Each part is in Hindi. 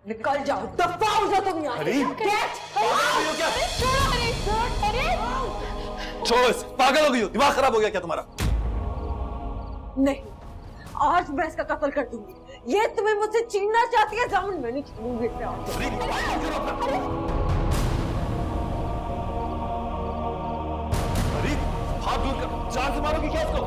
निकल जाओ, दफा हो जाओ तुम यहाँ से। पागल हो गई हो, दिमाग खराब हो गया क्या तुम्हारा? नहीं, आज मैं इसका कत्ल कर दूंगी। ये तुम्हें मुझसे छीनना चाहती है जामुन, मैं नहीं छीनूंगी। हाथ दूर कर, जान से मारोगी क्या इसको?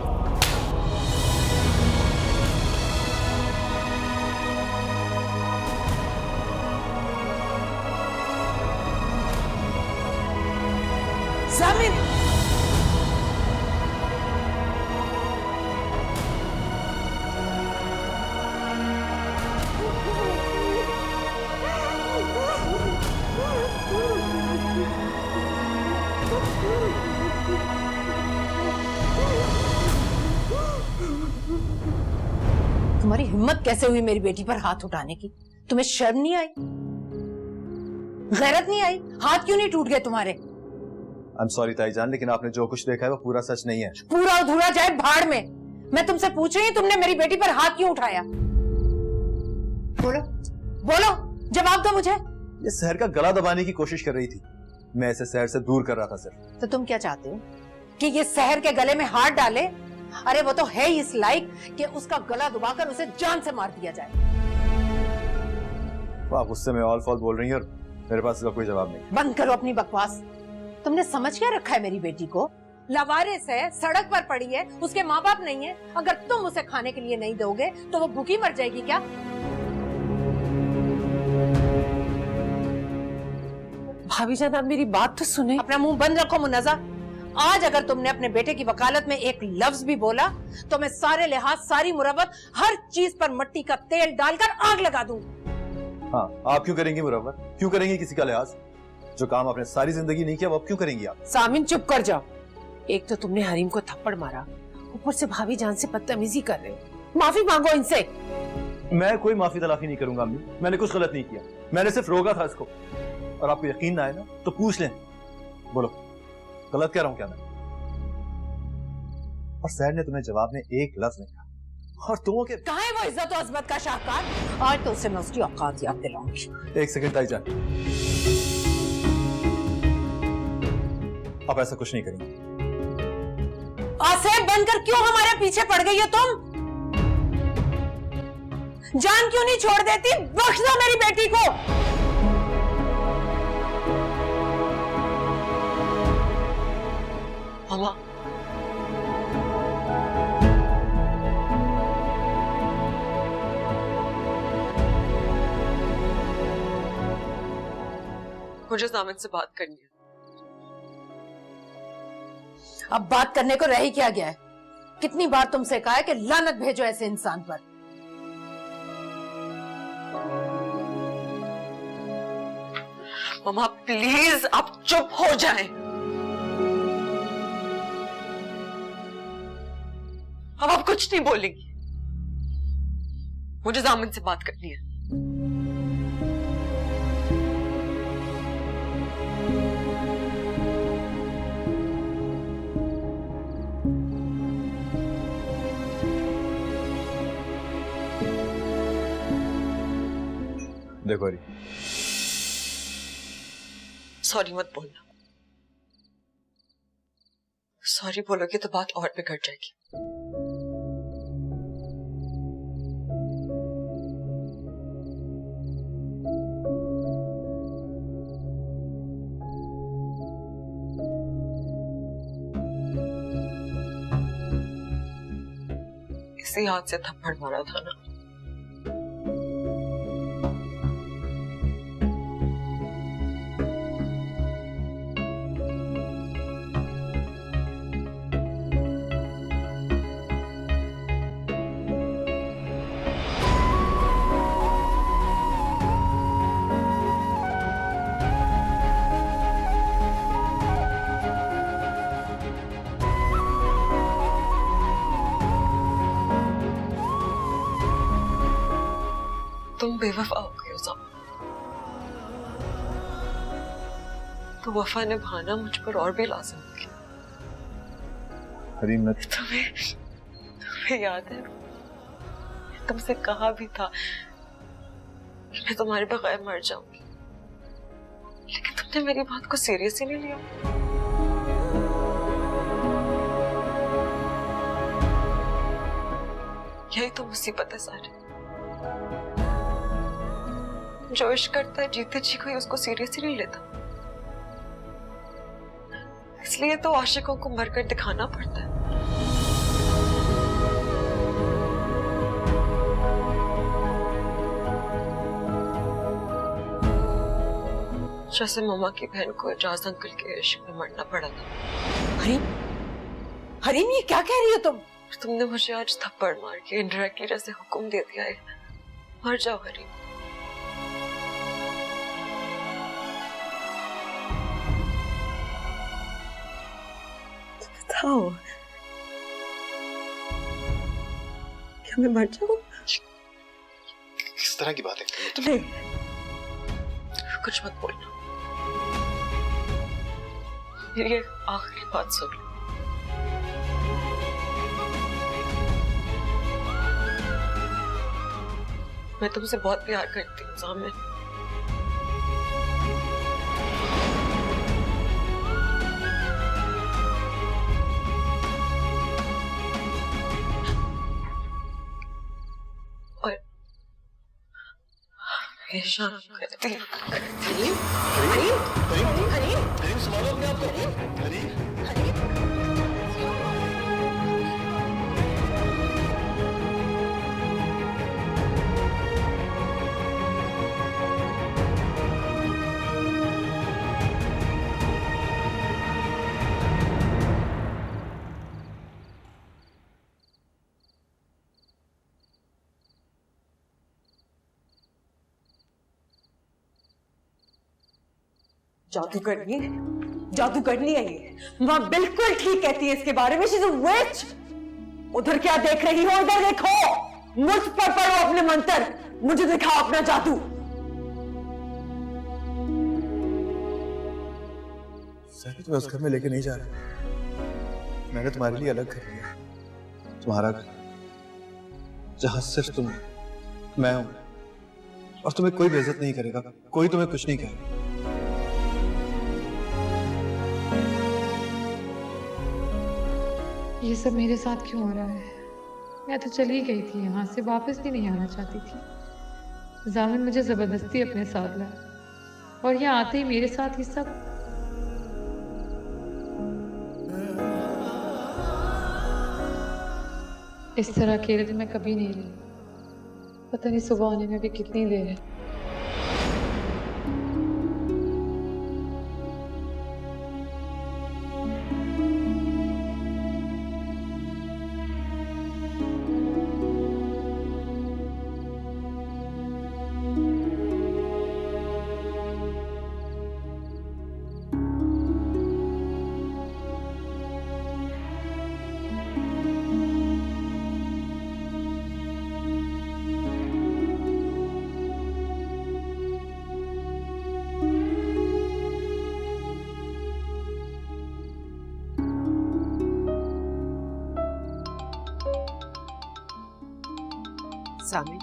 जामिन, तुम्हारी हिम्मत कैसे हुई मेरी बेटी पर हाथ उठाने की? तुम्हें शर्म नहीं आई, गैरत नहीं आई? हाथ क्यों नहीं टूट गए तुम्हारे? I'm sorry ताईजान, लेकिन आपने जो कुछ देखा है वो पूरा सच नहीं है। पूरा अधूरा जाए भाड़ में। मैं तुमसे पूछ रही हूँ, तुमने मेरी बेटी पर हाथ क्यों उठाया? बोलो बोलो, जवाब दो मुझे। ये शहर का गला दबाने की कोशिश कर रही थी, मैं इसे शहर से दूर कर रहा था सिर्फ। तो तुम क्या चाहते हो कि ये शहर के गले में हाथ डाले? अरे वो तो है ही इस लायक कि उसका गला दबाकर उसे जान से मार दिया जाए। आप गुस्से में ऑल फॉल बोल रही हैं और मेरे पास इसका कोई जवाब नहीं। बंद करो अपनी बकवास। तुमने समझ क्या रखा है मेरी बेटी को? लवारिस है, सड़क पर पड़ी है, उसके माँ बाप नहीं है। अगर तुम उसे खाने के लिए नहीं दोगे तो वो भूखी मर जाएगी क्या? भाभी जान, आप मेरी बात तो सुने। अपना मुंह बंद रखो मुन्नज़ा। आज अगर तुमने अपने बेटे की वकालत में एक लफ्ज भी बोला तो मैं सारे लिहाज, सारी मुरव्वत, हर चीज पर मट्टी का तेल डालकर आग लगा दूं। हाँ, आप क्यों करेंगी मुरव्वत? क्यों करेंगी किसी का लिहाज? जो काम आपने सारी जिंदगी नहीं किया वो अब क्यों करेंगी आप? सामिन चुप कर जाओ। एक तो तुमने हरीम को थप्पड़ मारा, ऊपर से भाभी जान से बदतमीजी कर रहे हो। माफी मांगो इनसे। मैं कोई माफी तलाफी नहीं करूंगा अम्मी, मैंने कुछ गलत नहीं किया, मैंने सिर्फ रोका था इसको। और आपको यकीन ना आए ना तो पूछ लें। बोलो, गलत कह रहा हूं क्या मैं? और सैर ने तुम्हें जवाब में एक लफ्ज नहीं कहा, और तुमों के कहाँ है वो इज्जत और अजमत का शाहकार? आज तो उसे मैं उसकी औकात याद दिलाऊंगी। एक सेकंड ताईजान, आप ऐसा कुछ नहीं करेंगे। आसेब बनकर क्यों हमारे पीछे पड़ गई हो तुम? जान क्यों नहीं छोड़ देती? बख्श दो मेरी बेटी को। मामा, मुझे सामिन से बात करनी है। अब बात करने को रह ही क्या गया है? कितनी बार तुमसे कहा है कि लानत भेजो ऐसे इंसान पर। मामा प्लीज आप चुप हो जाएं। अब आप कुछ नहीं बोलेंगी। मुझे जामिन से बात करनी है। देखो हरी, सॉरी मत बोलना। सॉरी बोलोगे तो बात और बिगड़ जाएगी। इसी हाथ से थप्पड़ मारा था ना। तुम बेवफा हो गए हो। तो वफा निभाना मुझ पर और भी लाजिम हो गया। हरी मैं तुम्हें याद है तुमसे कहा भी था मैं तुम्हारे बगैर मर जाऊंगी, लेकिन तुमने मेरी बात को सीरियस ही नहीं लिया। यही तो मुसीबत है सारी। जो इश्क करता है जीते जी कोई उसको सीरियस ही नहीं लेता, इसलिए तो आशिकों को मरकर दिखाना पड़ता है। जैसे मम्मा की बहन को एजाज अंकल के इश्क में मरना पड़ा था। हरीम, हरीम ये क्या कह रही हो तुम? तुमने मुझे आज थप्पड़ मार के इनडायरेक्टली जैसे हुक्म दे दिया है, मर जाओ हरीम। बताओ, क्या मैं मर जाऊं? किस तरह की बात है? नहीं, कुछ मत बोलना। मेरी एक आखिरी बात सुन लो। मैं तुमसे बहुत प्यार करती हूँ जामिन। और हमेशा करती हूँ। करीम, संभालो अपने आप को। करीम, जादूगरनी है ये। माँ बिल्कुल ठीक कहती है इसके बारे में। शी इज अ विच। उधर क्या देख रही हो? इधर देखो, मुझ पर पढ़ो अपने मंत्र, मुझे दिखाओ अपना जादू। सर तुम्हें उस घर में लेके नहीं जा रहा। मैंने तुम्हारे लिए अलग घर लिया, तुम्हारा घर, जहां सिर्फ तुम, मैं हूं, और तुम्हें कोई बेइज्जत नहीं करेगा, कोई तुम्हें कुछ नहीं कहेगा। ये सब मेरे साथ क्यों हो रहा है? मैं तो चली गई थी यहाँ से, वापस भी नहीं आना चाहती थी। जामिन मुझे जबरदस्ती अपने साथ लाया और यहाँ आते ही मेरे साथ ही सब। इस तरह अकेले तो मैं कभी नहीं रही। पता नहीं सुबह होने में भी कितनी देर है। सामिन,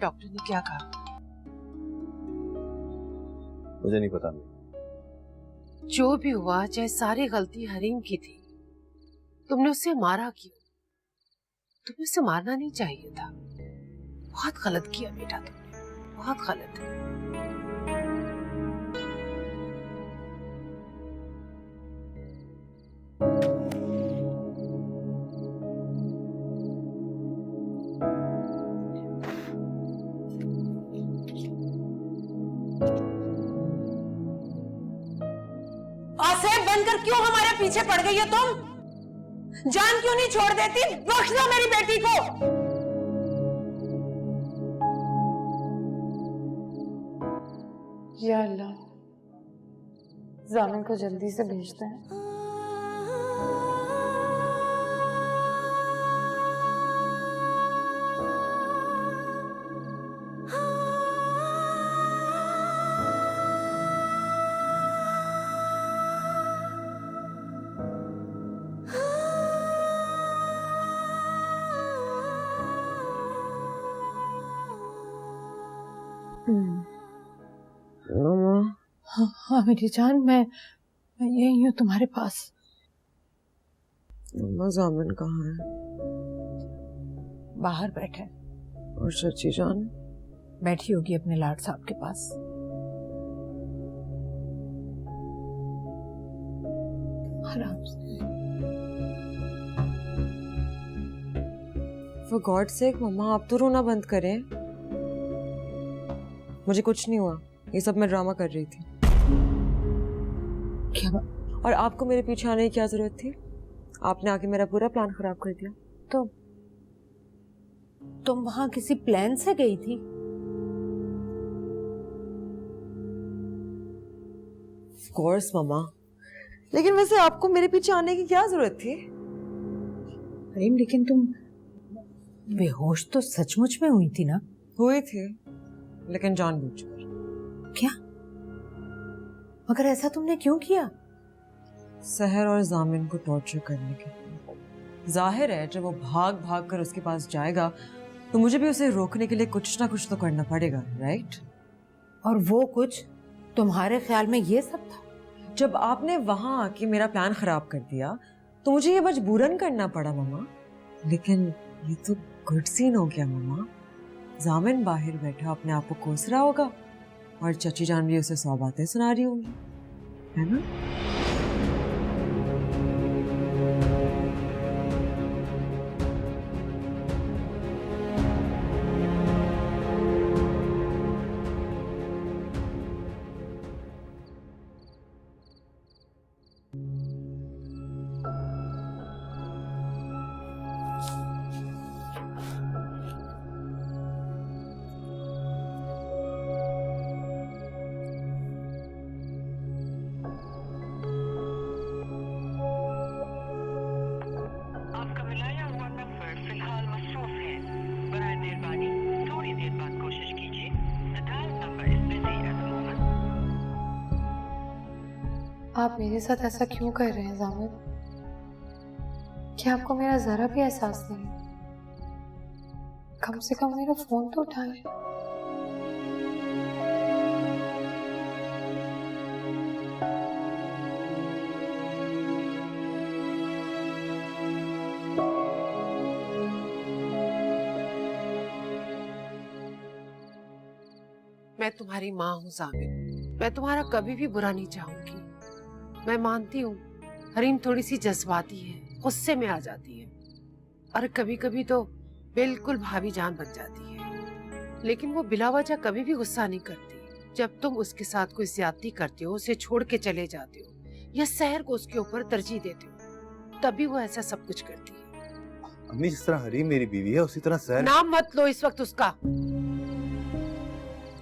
डॉक्टर ने क्या कहा? मुझे नहीं पता। जो भी हुआ, चाहे सारी गलती हरीम की थी, तुमने उसे मारा क्यों? तुम्हें उसे मारना नहीं चाहिए था। बहुत गलत किया बेटा तुमने, बहुत गलत है। आसेफ बनकर क्यों हमारे पीछे पड़ गई हो तुम? जान क्यों नहीं छोड़ देती? बख्श दो मेरी बेटी को। या अल्लाह, जामिन को जल्दी से भेजते हैं। मम्मा हाँ मेरी जान, मैं यही हूँ तुम्हारे पास। मम्मा जामिन कहाँ है? बाहर बैठे और चाची जान? बैठी होगी अपने लाड साहब के पास। आराम से। For God's sake मम्मा आप तो रोना बंद करें। मुझे कुछ नहीं हुआ, ये सब मैं ड्रामा कर रही थी। क्या और आपको मेरे पीछे आने की क्या जरूरत थी? आपने आके मेरा पूरा प्लान खराब कर दिया। तो तुम वहां किसी प्लान से गई थी? Of course मम्मा, लेकिन वैसे आपको मेरे पीछे आने की क्या जरूरत थी? अरे लेकिन तुम बेहोश तो सचमुच में हुई थी ना? हुई थी, लेकिन जानबूझकर। क्या? मगर ऐसा तुमने क्यों किया? सहर और जामिन को टॉर्चर करने के लिए। जाहिर है जब वो भाग भाग कर उसके पास जाएगा तो मुझे भी उसे रोकने के लिए कुछ ना कुछ तो करना पड़ेगा, राइट? और वो कुछ तुम्हारे ख्याल में ये सब था? जब आपने वहां आके मेरा प्लान खराब कर दिया तो मुझे ये मजबूरन करना पड़ा मम्मा। लेकिन ये तो गुड सीन हो गया मम्मा। जामिन बाहर बैठा अपने आप को कोस रहा होगा और चाची जान भी उसे 100 बातें सुना रही होंगी, है ना? आपका मिलाया हुआ नंबर फिलहाल मसरूफ है। बराए मेहरबानी थोड़ी देर बाद कोशिश कीजिए। The dial number is busy at the moment. आप मेरे साथ ऐसा क्यों कर रहे हैं जामिन? क्या आपको मेरा जरा भी एहसास नहीं? कम से कम मेरा फोन तो उठाएं। मैं तुम्हारी माँ हूँ जामिन, मैं तुम्हारा कभी भी बुरा नहीं चाहूंगी। मैं मानती हूँ हरीम थोड़ी सी जज्बाती है, गुस्से में आ जाती है और कभी कभी तो बिल्कुल भाभी जान बन जाती है, लेकिन वो बिला वजह कभी भी गुस्सा नहीं करती। जब तुम उसके साथ कोई ज्यादती करते हो, उसे छोड़ के चले जाते हो या सहर को उसके ऊपर तरजीह देते हो, तभी वो ऐसा सब कुछ करती है। अम्मी जिस तरह हरीम मेरी बीवी है उसी तरह सहर। नाम मत लो इस वक्त उसका।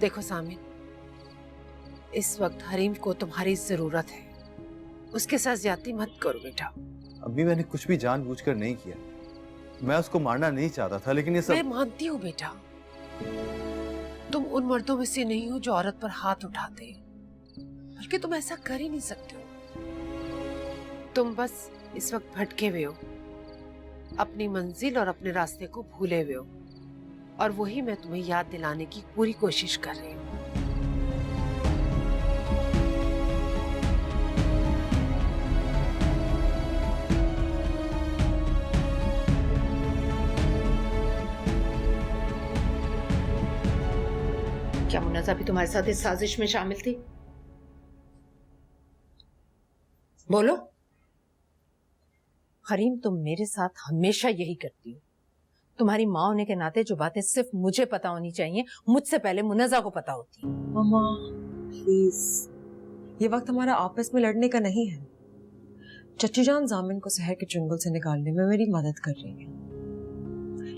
देखो सामिन, इस वक्त हरीम को तुम्हारी जरूरत है, उसके साथ ज्यादती मत करो बेटा। अम्मी मैंने कुछ भी जानबूझकर नहीं किया, मैं उसको मारना नहीं चाहता था, लेकिन ये सब। मैं मानती हूँ बेटा, तुम उन मर्दों में से नहीं हो जो औरत पर हाथ उठाते हैं, बल्कि तुम ऐसा कर ही नहीं सकते हो। तुम बस इस वक्त भटके हुए हो, अपनी मंजिल और अपने रास्ते को भूले हुए हो, और वही मैं तुम्हें याद दिलाने की पूरी कोशिश कर रही हूँ। क्या मुन्नज़ा भी तुम्हारे साथ इस साजिश में शामिल थी? बोलो। हरीम, तुम मेरे साथ हमेशा यही करती हो। तुम्हारी माँ होने के नाते जो बातें सिर्फ मुझे पता होनी चाहिए, मुझसे पहले मुन्नज़ा को पता होती। मम्मा प्लीज, ये वक्त हमारा आपस में लड़ने का नहीं है। चच्ची जान जामिन को शहर के चुंगल से निकालने में मेरी मदद कर रही है,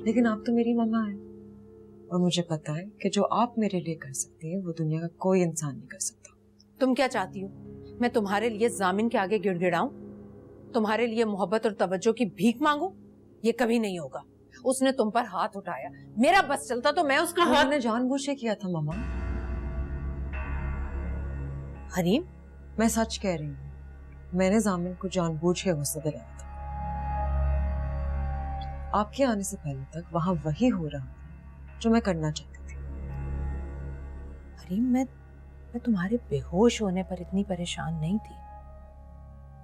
लेकिन आप तो मेरी मम्मा है और मुझे पता है कि जो आप मेरे लिए कर सकती हैं वो दुनिया का कोई इंसान नहीं कर सकता। तुम क्या चाहती हो? मैं तुम्हारे लिए जामिन के आगे गिड़गिड़ाऊं? तुम्हारे लिए मोहब्बत और तवज्जो की भीख मांगू? ये कभी नहीं होगा। उसने तुम पर हाथ उठाया, मेरा बस चलता तो मैं उसका हाथ। मैंने जानबूझ के किया था मम्मा। हरीम, मैं सच कह रही हूँ, मैंने जामिन को जानबूझ के गुस्सा दिलाया था। आपके आने से पहले तक वहां वही हो रहा था जो मैं करना चाहती थी। हरीम, मैं तुम्हारे बेहोश होने पर इतनी परेशान नहीं थी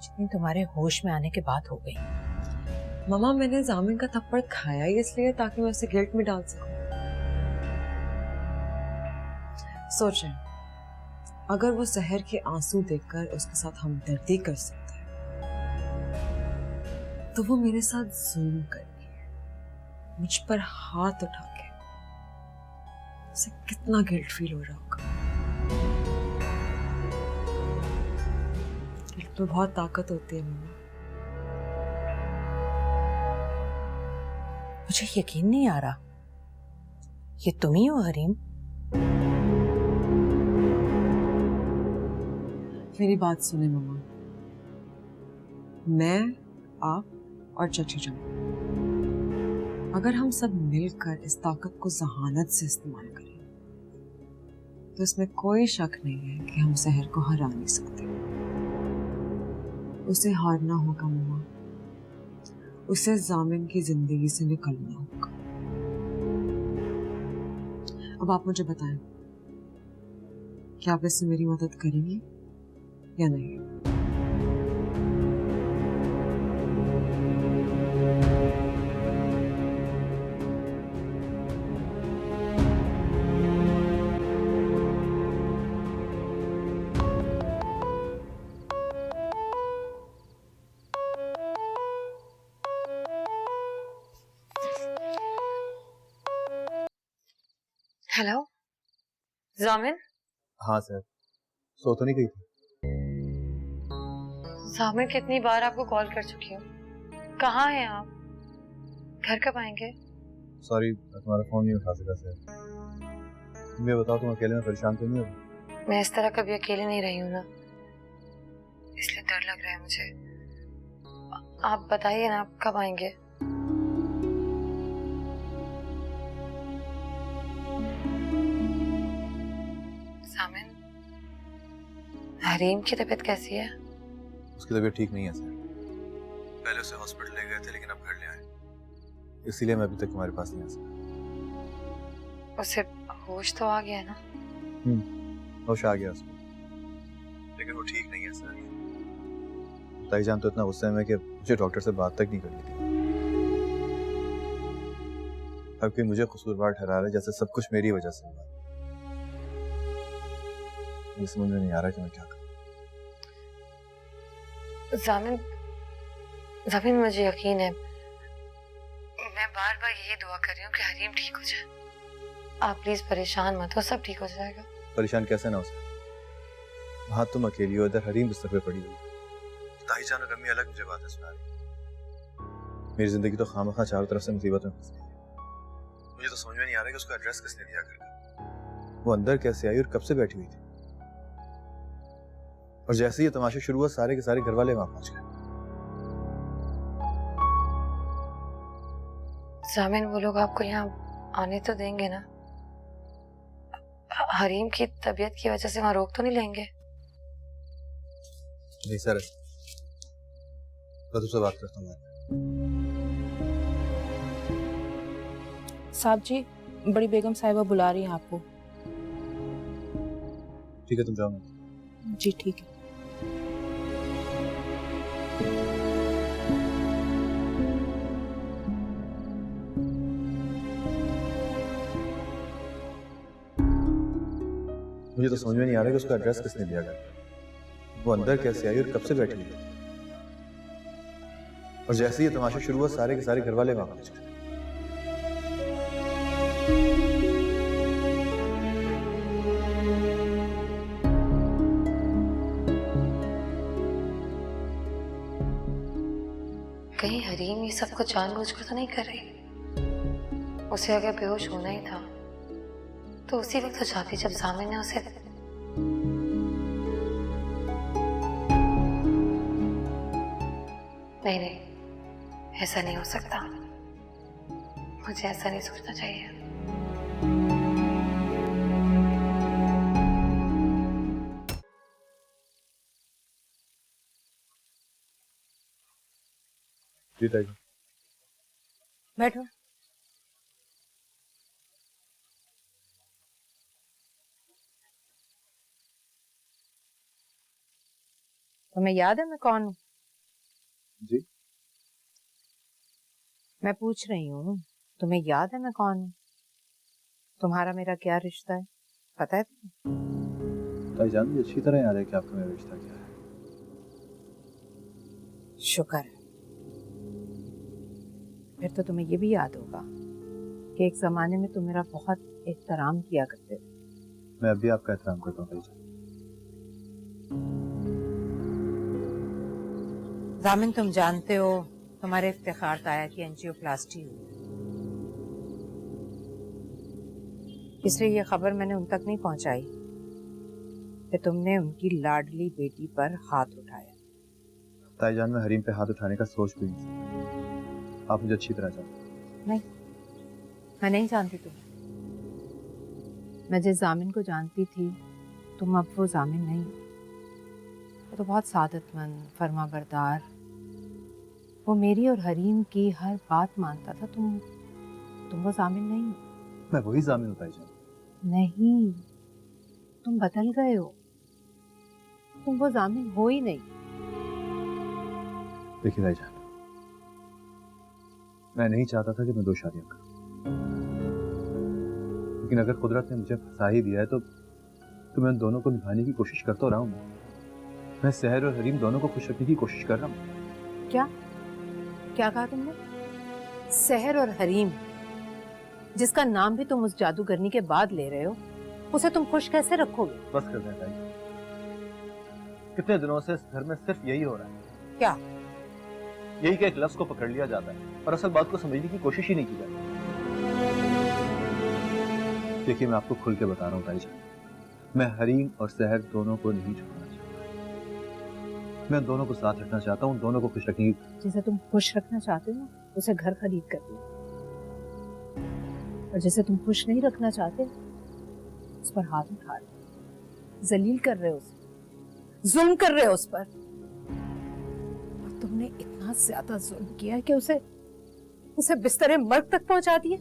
जितनी तुम्हारे होश में आने के बाद हो गई। ममा, मैंने जामिन का थप्पड़ खाया ही इसलिए ताकि मैं उसे गिल्ट में डाल सकूं। सोचें, अगर वो सहर के आंसू देखकर उसके साथ हमदर्दी कर सकता है तो वो मेरे साथ जुल्म करके मुझ पर हाथ उठा के उसे कितना गिल्ट फील हो रहा होगा। गिल्ट में बहुत ताकत होती है मम्मा। मुझे यकीन नहीं आ रहा, ये तुम ही हो हरीम? मेरी बात सुने मम्मा, मैं, आप और चची जान, अगर हम सब मिलकर इस ताकत को जहानत से इस्तेमाल करें तो इसमें कोई शक नहीं है कि हम शहर को हरा नहीं सकते। उसे हारना होगा मम्मा, उसे जामिन की जिंदगी से निकलना होगा। अब आप मुझे बताएं, क्या आप इससे मेरी मदद करेंगी या नहीं? हेलो जामिन। हाँ सर, सो तो नहीं गई थी? जामिन, कितनी बार आपको कॉल कर चुकी हूँ, कहाँ हैं आप? घर कब आएंगे? सॉरी, मैं तुम्हारा फोन नहीं उठा सका सर। तुम ये बताओ, तुम अकेले में परेशान तो नहीं हो? मैं इस तरह कभी अकेले नहीं रही हूँ ना, इसलिए डर लग रहा है मुझे। आप बताइए ना, आप कब आएंगे? जामिन, हरीम की तबीयत कैसी है? उसकी तबीयत ठीक नहीं है सर। पहले उसे हॉस्पिटल ले गए थे लेकिन अब घर ले आए, इसीलिए मैं अभी तक तुम्हारे पास नहीं आ सका। उसे होश तो आ गया है ना? होश आ गया उसको, लेकिन वो ठीक नहीं है सर। ताई जान तो इतना गुस्से में कि मुझे डॉक्टर से बात तक नहीं करनी थी। अब कि मुझे कसूरवार ठहरा रहा है, जैसे सब कुछ मेरी वजह से हुआ। ये समझ में नहीं आ रहा कि मैं क्या करूं। जामिन, मुझे यकीन है, मैं बार बार यही दुआ कर रही हूँ कि हरीम ठीक हो जाए। आप प्लीज परेशान मत हो, सब ठीक हो जाएगा। परेशान कैसे ना हो सर? वहां तुम अकेली हो, इधर हरीम बिस्तर पे पड़ी हुई। ताई जान और अम्मी अलग मुझे बातें सुना रही। मेरी जिंदगी तो खामखा चारों तरफ से मुसीबत में फंस गई है। मुझे तो समझ में नहीं आ रहा कि उसका एड्रेस किसने दिया घर का। वो अंदर कैसे आई और कब से बैठी हुई थी? और जैसे ही ये तमाशा शुरू हुआ, सारे के सारे घर वाले वहां पहुंच गए। जामिन, वो लोग आपको यहाँ आने तो देंगे ना? हरीम की तबीयत की वजह से वहां रोक तो नहीं लेंगे? नहीं सर, मैं तुझसे बात करता हूँ। साहब जी, बड़ी बेगम साहिबा बुला रही हैं आपको। ठीक है, तुम जाओ। जी ठीक है। मुझे तो समझ में नहीं आ रहा कि उसका एड्रेस किसने दिया घर। वो अंदर कैसे आई और कब से बैठी हुई थी? और जैसे ही ये तमाशा शुरू हुआ, सारे के सारे घर वाले वहां पहुंच गए। कहीं हरीम ये सब कुछ जानबूझकर तो नहीं कर रही? उसे अगर बेहोश होना ही था तो उसी वक्त हो जाती जब जामिन ने उसे। नहीं नहीं, ऐसा नहीं हो सकता। मुझे ऐसा नहीं सोचना चाहिए। जी ताई। बैठो। तुम्हें याद है मैं कौन हूँ? जी? मैं पूछ रही हूँ, तुम्हें याद है मैं कौन हूँ? तुम्हारा मेरा क्या रिश्ता है, पता है तुम्हें? ताईजान, मुझे अच्छी तरह याद है कि आपका मेरा रिश्ता क्या है। शुक्र है। फिर तो तुम्हें ये भी याद होगा कि एक जमाने में तुम मेरा बहुत एहतराम किया करते थे। मैं अब भी आपका एहतराम करता हूँ ताईजान। जामिन, तुम जानते हो तुम्हारे इफ्तिखार ताया की एंजियोप्लास्टी हुई, इसलिए ये खबर मैंने उन तक नहीं पहुंचाई कि तुमने उनकी लाडली बेटी पर हाथ उठाया। ताईजान, मैं हरीम पे हाथ उठाने का सोच भी नहीं सकता। आप मुझे अच्छी तरह जानते हैं। नहीं, मैं नहीं जानती तुम्हें। मैं जिस जामिन को जानती थी, तुम अब वो जामिन नहीं। वो तो बहुत सादतमंद, फर्माबरदार, वो मेरी और हरीम की हर बात मानता था। तुम वो जामिन नहीं हो। मैं वही जामिन हूँ ताईजान। नहीं, तुम बदल गए हो। तुम वो जामिन हो ही नहीं। देखिए ताईजान, मैं नहीं चाहता था कि मैं 2 शादियां करूं, लेकिन अगर कुदरत ने मुझे फंसा ही दिया है तो मैं उन दोनों को निभाने की कोशिश कर तो रहा हूं। मैं सहर और हरीम दोनों को खुश रखने की कोशिश कर रहा हूं। क्या क्या कहा तुमने? सहर और हरीम, जिसका नाम भी तुम उस जादूगरनी के बाद ले रहे हो, उसे तुम खुश कैसे रखोगे? बस कर दें ताईजान, कितने दिनों से इस घर में सिर्फ यही हो रहा है। क्या? यही कि एक लफ्ज को पकड़ लिया जाता है और असल बात को समझने की कोशिश ही नहीं की जाती। देखिए, मैं आपको खुल के बता रहा हूँ ताईजान, मैं हरीम और सहर दोनों को नहीं छोड़ना चाहता। मैं दोनों को साथ रखना चाहता हूँ, दोनों को खुश रखने की। जिसे तुम खुश रखना चाहते हो उसे घर खरीद कर दो, और जिसे तुम खुश नहीं रखना चाहते उस पर हाथ उठा रहे हो, जलील कर रहे हो उसे, जुल्म कर रहे हो उस पर। और तुमने इतना ज्यादा जुल्म किया है कि उसे बिस्तरे मर्ग तक पहुंचा दिया।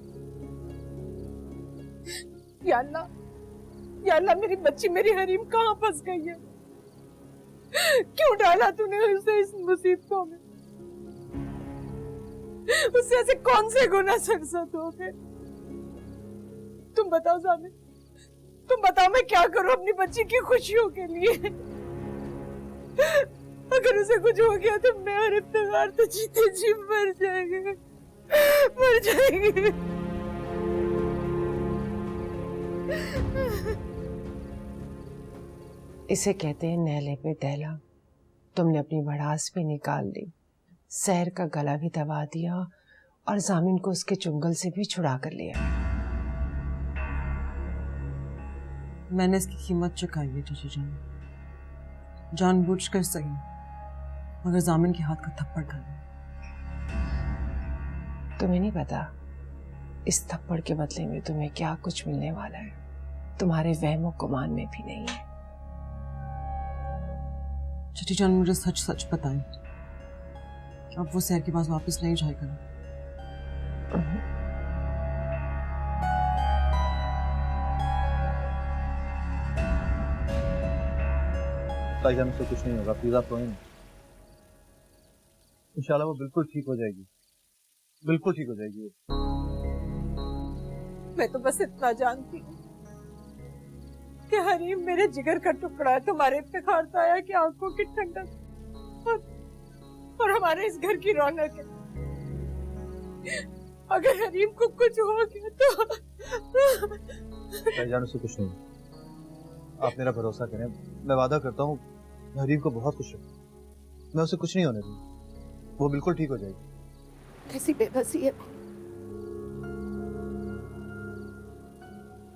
या अल्लाह, मेरी बच्ची, मेरी हरीम कहाँ फंस गई है? क्यों डाला तूने उसे इस मुसीबतों में? उससे ऐसे कौन से गुनाह सरजद हो गए? तुम बताओ जामिन, तुम बताओ, मैं क्या करूं अपनी बच्ची की खुशियों के लिए? अगर उसे कुछ हो गया तो मैं और इफ्तिखार तो जीते जी मर जाएंगे। इसे कहते हैं नहले पे दहला। तुमने अपनी भड़ास भी निकाल ली, सहर का गला भी दबा दिया और जामिन को उसके चुंगल से भी छुड़ा कर लिया। मैंने इसकी कीमत चुकाई है चाची जान, जानबूझकर सही, मगर जामिन के हाथ का थप्पड़ खाना। तुम्हें नहीं पता इस थप्पड़ के बदले में तुम्हें क्या कुछ मिलने वाला है, तुम्हारे वहमो गुमान में भी नहीं है। चाची जान, मुझे सच सच बताएं, अब वो सहर के पास वापस नहीं जाएगा? ताईजान, उससे कुछ नहीं होगा, प्लीज आप रोएं नहीं। इंशाल्लाह वो बिल्कुल ठीक हो जाएगी, बिल्कुल ठीक हो जाएगी। मैं तो बस इतना जानती हूँ कि हरीम मेरे जिगर का टुकड़ा है, तुम्हारे इफ्तिखार ताया की आंखों की ठंडक और हमारे इस घर की रौनक है। अगर हरीम को कुछ हो गया तो ताईजान, उससे कुछ नहीं, आप मेरा भरोसा करें, मैं वादा करता हूँ मैं हरीम को बहुत खुश रखूंगा, मैं उसे कुछ नहीं होने दूंगा, वो बिल्कुल ठीक हो जाएगी। कैसी बेबसी है,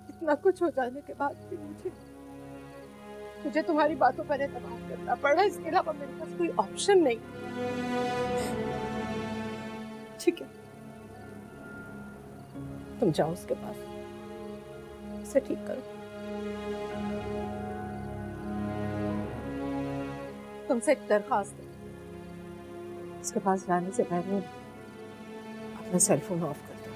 इतना कुछ हो जाने के बाद भी मुझे तुम्हारी बातों पर एतबार करना पड़ा। इसके अलावा मेरे पास कोई ऑप्शन नहीं। ठीक है, तुम जाओ उसके पास, उसे ठीक करो। तुमसे एक दरखास्त है, उसके पास जाने से पहले अपना सेलफोन ऑफ कर दो।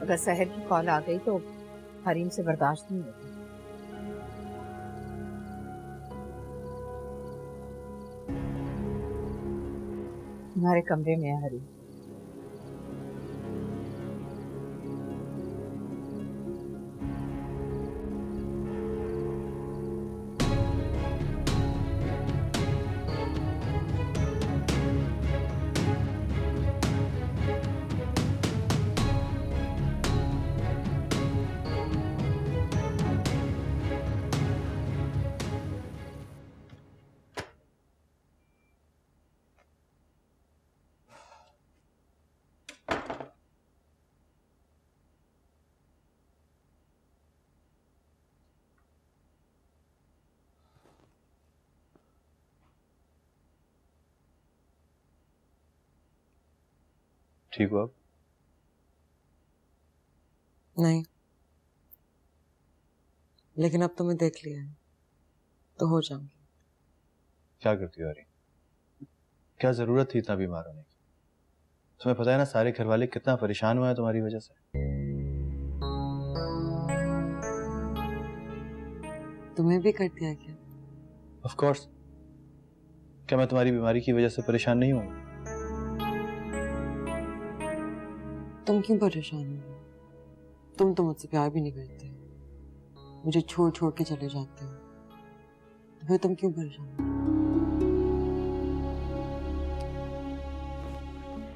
अगर सहर की कॉल आ गई तो हरीम से बर्दाश्त नहीं होता। तुम्हारे कमरे में है हरी। ठीक हो अब? नहीं, लेकिन अब तुम्हें देख लिया है तो हो जाऊंगी। क्या करती हो हरी? क्या जरूरत थी इतना बीमार होने की? तुम्हें पता है ना सारे घर वाले कितना परेशान हुए हैं तुम्हारी वजह से। तुम्हें भी कर दिया क्या? Of course. क्या मैं तुम्हारी बीमारी की वजह से परेशान नहीं हूँ? तुम क्यों परेशान हो? तुम तो मुझसे प्यार भी नहीं करते, मुझे छोड़ छोड़ के चले जाते हो, तो फिर तुम क्यों परेशान हो?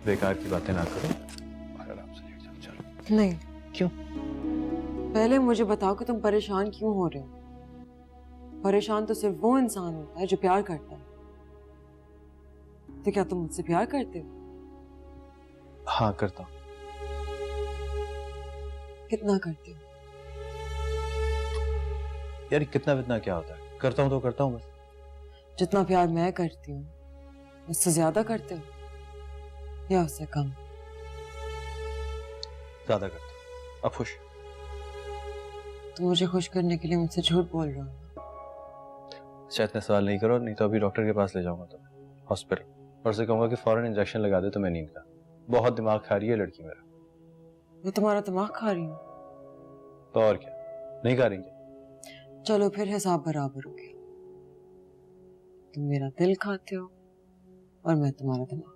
बेकार की बातें ना करो और आराम से लेट जाओ। चलो। नहीं। क्यों? पहले मुझे बताओ कि तुम परेशान क्यों हो रहे हो? परेशान तो सिर्फ वो इंसान होता है जो प्यार करता है। तो क्या तुम मुझसे प्यार करते हो? हाँ करता हूँ। कितना करते हो? यार कितना वितना क्या होता है, करता हूँ तो करता हूँ बस। जितना प्यार मैं करती हूँ उससे ज्यादा करते हो या उससे कम? ज्यादा करता हूँ। अब खुश? तुम मुझे खुश करने के लिए मुझसे झूठ बोल रहे हो। अच्छा इतने सवाल नहीं करो, नहीं तो अभी डॉक्टर के पास ले जाऊंगा तुम्हें हॉस्पिटल, और उसे कहूंगा कि फौरन इंजेक्शन लगा दे तुम्हें नींद का। बहुत दिमाग खा रही है लड़की मेरा। मैं तुम्हारा दिमाग खा रही हूँ? तो और क्या, नहीं खा रही क्या? चलो फिर हिसाब बराबर हो गया। तुम मेरा दिल खाते हो और मैं तुम्हारा दिमाग।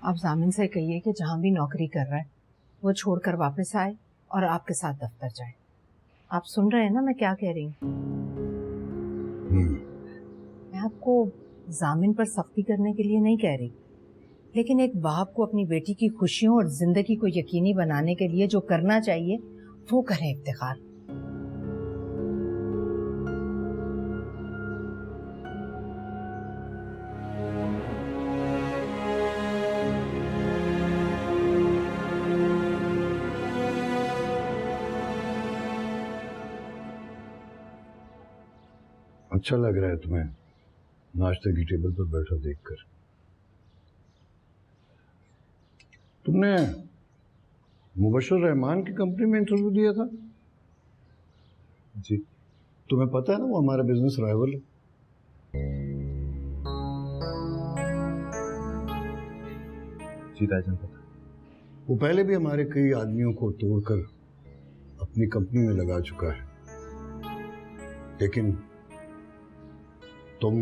आप जामिन से कहिए कि जहां भी नौकरी कर रहा है वो छोड़कर वापस आए और आपके साथ दफ्तर जाए। आप सुन रहे हैं ना मैं क्या कह रही हूँ? मैं आपको जामिन पर सख्ती करने के लिए नहीं कह रही, लेकिन एक बाप को अपनी बेटी की खुशियों और जिंदगी को यकीनी बनाने के लिए जो करना चाहिए वो करें इफ्तिखार। अच्छा लग रहा है तुम्हें नाश्ते की टेबल पर बैठा देखकर। तुमने मुबश्शिर रहमान की कंपनी में इंटरव्यू दिया था? जी। तुम्हें पता है ना वो हमारा बिजनेस राइवल है। जी ताजन पता। वो पहले भी हमारे कई आदमियों को तोड़कर अपनी कंपनी में लगा चुका है, लेकिन तुम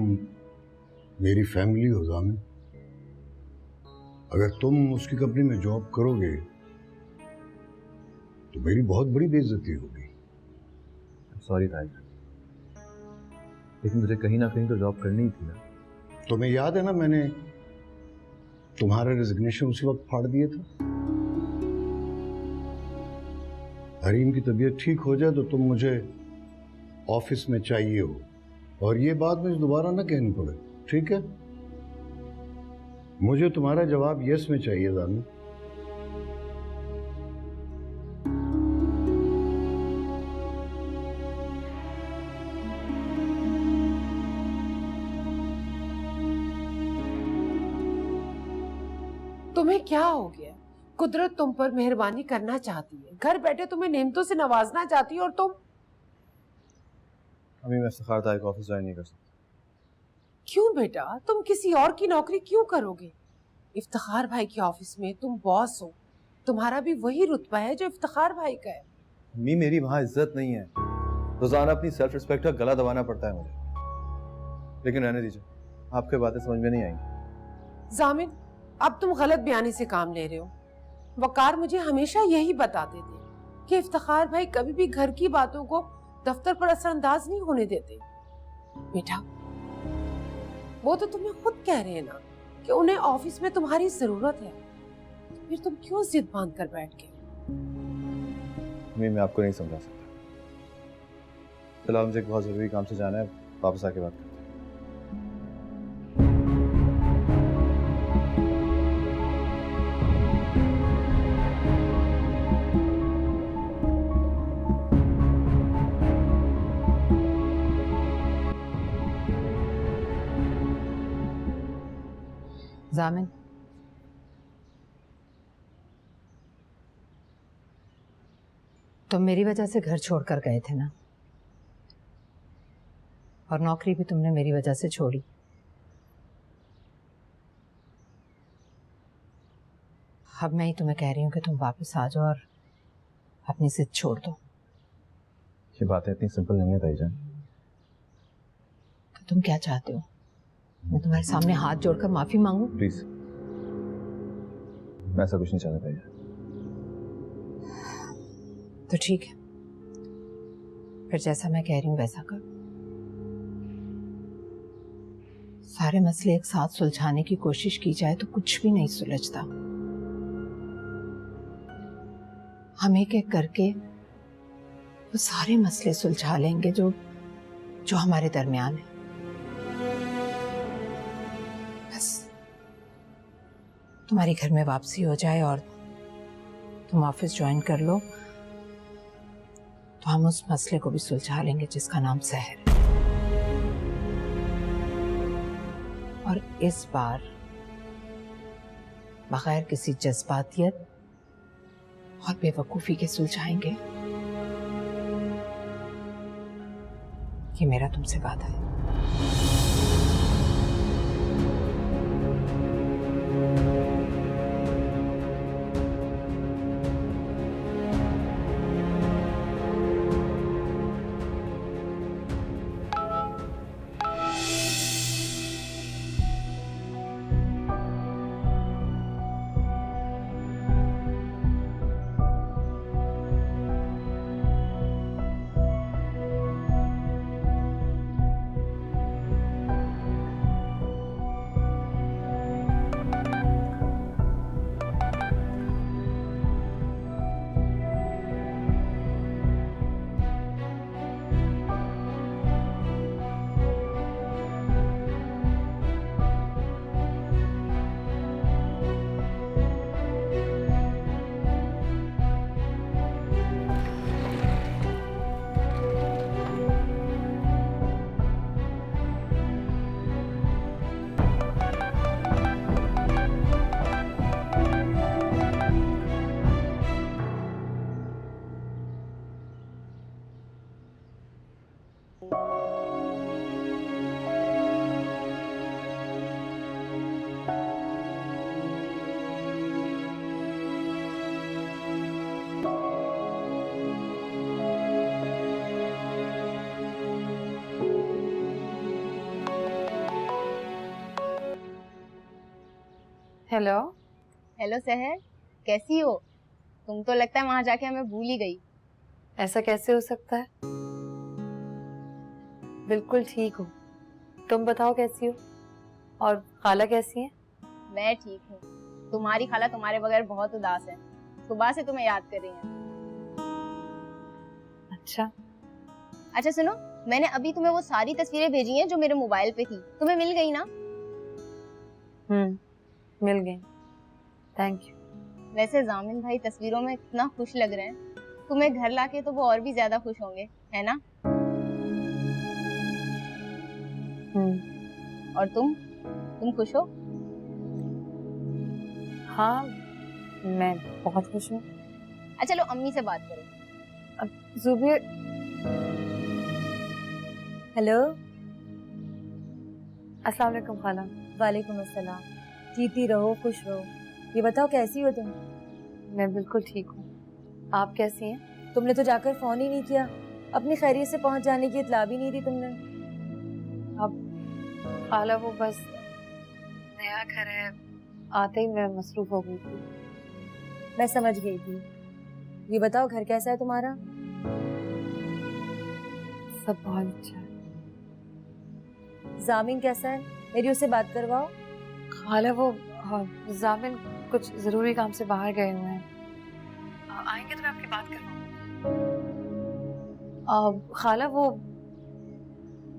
मेरी फैमिली हो जामिन। अगर तुम उसकी कंपनी में जॉब करोगे तो मेरी बहुत बड़ी बेइज्जती होगी। सॉरी ताजन, लेकिन मुझे कहीं ना कहीं तो जॉब करनी ही थी ना। तुम्हें याद है ना मैंने तुम्हारा रेजिग्नेशन उसी वक्त फाड़ दिया था। हरीम की तबीयत ठीक हो जाए तो तुम मुझे ऑफिस में चाहिए हो, और ये बात मुझे दोबारा ना कहनी पड़े, ठीक है? मुझे तुम्हारा जवाब यस में चाहिए जामिन। तुम्हें क्या हो गया? कुदरत तुम पर मेहरबानी करना चाहती है, घर बैठे तुम्हें नेमतों से नवाजना चाहती है, और तुम अभी मैं इफ्तिखार ताई को ऑफिस ज्वाइन नहीं कर सकता। क्यों बेटा, तुम किसी और की नौकरी क्यों करोगे? इफ्तिखार भाई के ऑफिस में तुम बॉस हो, तुम्हारा भी वही रुतबा है जो इफ्तिखार भाई का है। अम्मी मेरी वहाँ इज्जत नहीं है, रोजाना अपनी सेल्फ रिस्पेक्ट का गला दबाना पड़ता है मुझे। लेकिन रहने दीजिए, आपके बातें समझ में नहीं आएंगी। जामिन, अब तुम गलत बयानी से काम ले रहे हो। वकार मुझे हमेशा यही बताते थे कि इफ्तिखार भाई कभी भी घर की बातों को दफ्तर पर असरअंदाज नहीं होने देते। बेटा, वो तो तुम्हें खुद कह रहे हैं ना कि उन्हें ऑफिस में तुम्हारी जरूरत है, फिर तुम क्यों जिद बांध कर बैठ गए? मैं आपको नहीं समझा सकता। फिलहाल मुझे एक बहुत जरूरी काम से जाना है, वापस आके बात करते हैं। जामिन, तुम मेरी वजह से घर छोड़कर गए थे ना, और नौकरी भी तुमने मेरी वजह से छोड़ी। अब मैं ही तुम्हें कह रही हूँ कि तुम वापस आ जाओ और अपनी जिद छोड़ दो। ये बातें इतनी सिंपल नहीं है ताईजान। तो तुम क्या चाहते हो? मैं तुम्हारे सामने हाथ जोड़कर माफी मांगू? प्लीज, मैं ऐसा कुछ नहीं चाहता ताईजान। तो ठीक है, फिर जैसा मैं कह रही हूँ वैसा कर। सारे मसले एक साथ सुलझाने की कोशिश की जाए तो कुछ भी नहीं सुलझता। हम एक एक करके वो सारे मसले सुलझा लेंगे जो हमारे दरमियान है। बस तुम्हारी घर में वापसी हो जाए और तुम ऑफिस ज्वाइन कर लो, तो हम उस मसले को भी सुलझा लेंगे जिसका नाम सहर है। और इस बार बगैर किसी जज्बातियत और बेवकूफी के सुलझाएंगे। ये मेरा तुमसे वादा है। हेलो हेलो सहर, कैसी हो? तुम तो लगता है वहां जाके हमें भूल ही गई। ऐसा कैसे हो सकता है? बिल्कुल ठीक हूँ। तुम बताओ कैसी हो? और खाला कैसी है? मैं ठीक हूँ। तुम्हारी खाला तुम्हारे बगैर बहुत उदास है, सुबह से तुम्हें याद कर रही है। अच्छा सुनो, मैंने अभी तुम्हें वो सारी तस्वीरें भेजी हैं जो मेरे मोबाइल पे थी, तुम्हें मिल गई ना? मिल गई, थैंक यू। वैसे जामिन भाई तस्वीरों में इतना खुश लग रहे हैं, तुम्हें घर लाके तो वो और भी ज्यादा खुश होंगे, है ना? और तुम खुश हो? हाँ, मैं बहुत खुश हूँ। अच्छा लो अम्मी से बात करो। जुबेर, हेलो। अस्सलाम वालेकुम खाला। वालेकुम अस्सलाम। जीती रहो, खुश रहो। ये बताओ कैसी हो तुम? मैं बिल्कुल ठीक हूँ, आप कैसी हैं? तुमने तो जाकर फोन ही नहीं किया, अपनी खैरियत से पहुंच जाने की इत्तला भी नहीं दी तुमने। अब खाला वो बस नया घर है, आते ही मैं मसरूफ हो गई थी। मैं समझ गई थी। ये बताओ घर कैसा है तुम्हारा? सब बहुत अच्छा है। जामिन कैसा है? मेरी उससे बात करवाओ। खाला वो जामिन कुछ जरूरी काम से बाहर गए हुए हैं, आएंगे तो मैं आपकी बात करवाऊँ। खाला वो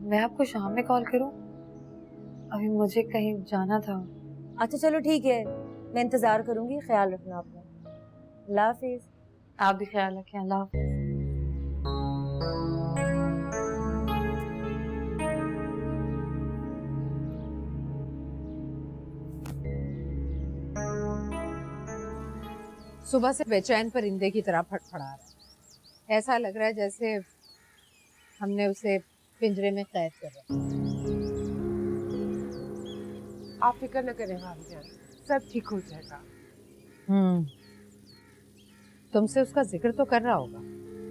मैं आपको शाम में कॉल करूँ? अभी मुझे कहीं जाना था। अच्छा चलो ठीक है, मैं इंतजार करूंगी। ख्याल रखना अपना। अल्लाह हाफिज। आप भी ख्याल रखें। अल्लाह हाफिज। सुबह से बेचैन परिंदे की तरह फड़फड़ा रहा है। ऐसा लग रहा है जैसे हमने उसे पिंजरे में कैद कर रखा है। आप फिक्र न करें भाभी, सब ठीक हो जाएगा। तुमसे उसका जिक्र तो कर रहा होगा।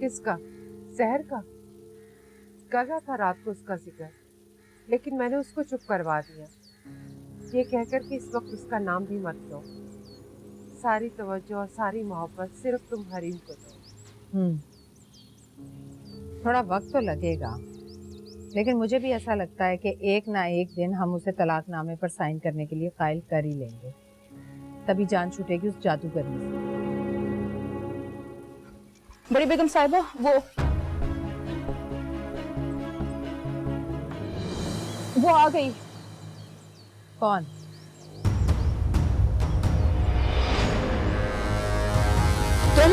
किसका? जहर का? कर रहा था रात को उसका जिक्र, लेकिन मैंने उसको चुप करवा दिया, ये कहकर कि इस वक्त उसका नाम भी मत लो। सारी तवज्जो और सारी मोहब्बत सिर्फ तुम हरीम को दो। थोड़ा वक्त तो लगेगा, लेकिन मुझे भी ऐसा लगता है कि एक ना एक दिन हम उसे तलाकनामे पर साइन करने के लिए कायल कर ही लेंगे। तभी जान छूटेगी उस जादूगरनी से। बड़ी बेगम साहिबा, वो आ गई। कौन? तुम?